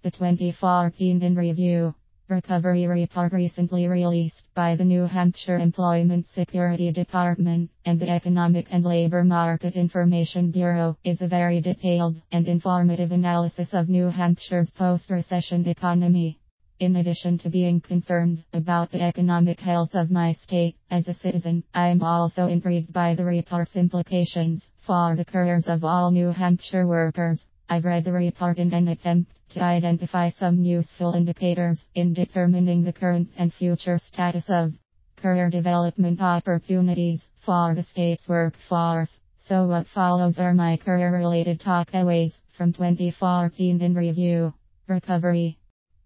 The 2014 in Review Recovery Report recently released by the New Hampshire Employment Security Department and the Economic and Labor Market Information Bureau is a very detailed and informative analysis of New Hampshire's post-recession economy. In addition to being concerned about the economic health of my state as a citizen, I am also intrigued by the report's implications for the careers of all New Hampshire workers. I've read the report in an attempt to identify some useful indicators in determining the current and future status of career development opportunities for the state's workforce. So what follows are my career-related takeaways from 2014 in Review. Recovery.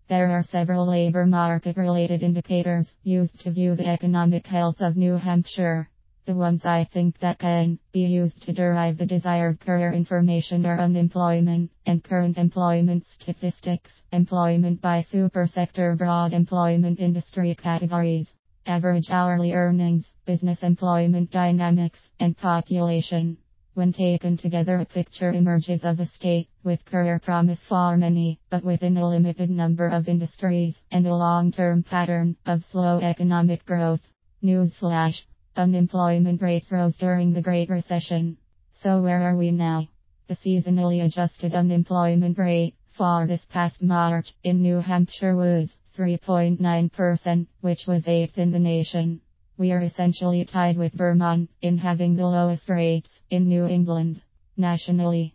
There are several labor market-related indicators used to view the economic health of New Hampshire. The ones I think that can be used to derive the desired career information are unemployment and current employment statistics, employment by supersector, broad employment industry categories, average hourly earnings, business employment dynamics, and population. When taken together, a picture emerges of a state with career promise for many, but within a limited number of industries, and a long-term pattern of slow economic growth. Newsflash. Unemployment rates rose during the Great Recession. So where are we now? The seasonally adjusted unemployment rate for this past March in New Hampshire was 3.9%, which was 8th in the nation. We are essentially tied with Vermont in having the lowest rates in New England. Nationally,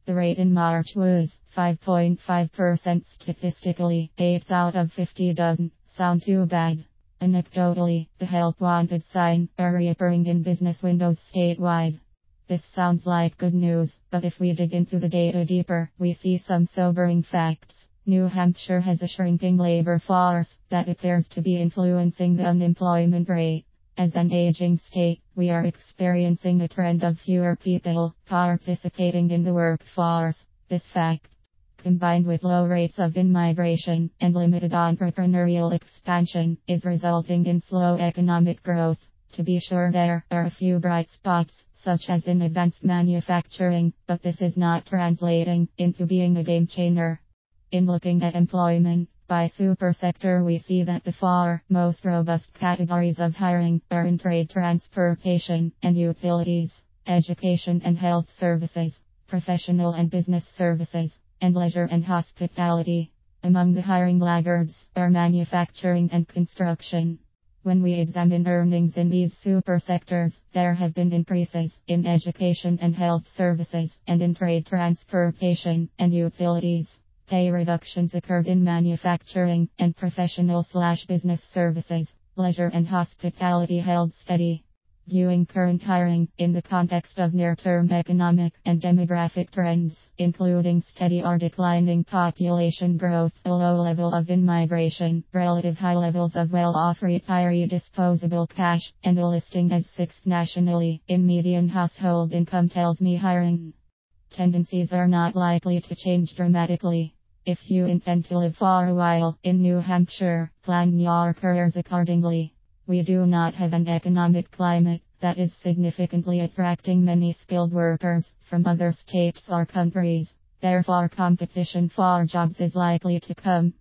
the rate in March was 5.5%. Statistically, 8 out of 50 doesn't sound too bad. Anecdotally, the help wanted sign are reappearing in business windows statewide. This sounds like good news, but if we dig into the data deeper, we see some sobering facts. New Hampshire has a shrinking labor force that appears to be influencing the unemployment rate. As an aging state, we are experiencing a trend of fewer people participating in the workforce. This fact, combined with low rates of in-migration and limited entrepreneurial expansion, is resulting in slow economic growth. To be sure, there are a few bright spots, such as in advanced manufacturing, but this is not translating into being a game changer. In looking at employment by supersector, we see that the four most robust categories of hiring are in trade, transportation, and utilities, education and health services, professional and business services, and leisure and hospitality. Among the hiring laggards are manufacturing and construction. When we examine earnings in these supersectors, there have been increases in education and health services, and in trade, transportation, and utilities. Pay reductions occurred in manufacturing and professional/business services. Leisure and hospitality held steady. Viewing current hiring in the context of near-term economic and demographic trends, including steady or declining population growth, a low level of in-migration, relative high levels of well-off retiree disposable cash, and a listing as 6th nationally in median household income tells me hiring tendencies are not likely to change dramatically. If you intend to live for a while in New Hampshire, plan your careers accordingly. We do not have an economic climate that is significantly attracting many skilled workers from other states or countries. Therefore, competition for jobs is likely to come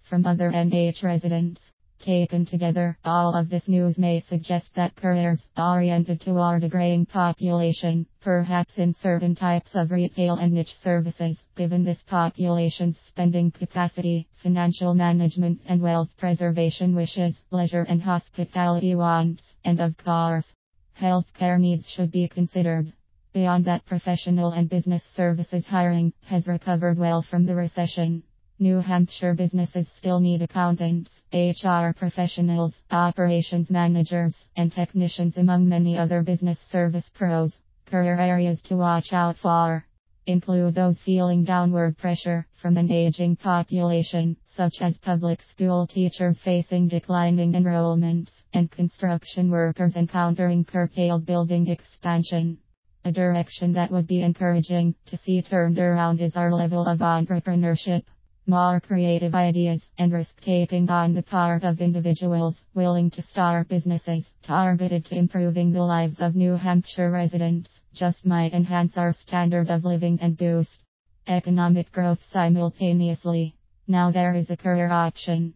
from other NH residents. Taken together, all of this news may suggest that careers oriented toward a graying population, perhaps in certain types of retail and niche services, given this population's spending capacity, financial management and wealth preservation wishes, leisure and hospitality wants, and of course, healthcare needs should be considered. Beyond that, professional and business services hiring has recovered well from the recession. New Hampshire businesses still need accountants, HR professionals, operations managers, and technicians, among many other business service pros. Career areas to watch out for include those feeling downward pressure from an aging population, such as public school teachers facing declining enrollments, and construction workers encountering curtailed building expansion. A direction that would be encouraging to see turned around is our level of entrepreneurship. More creative ideas and risk-taking on the part of individuals willing to start businesses targeted to improving the lives of New Hampshire residents just might enhance our standard of living and boost economic growth simultaneously. Now there is a career option.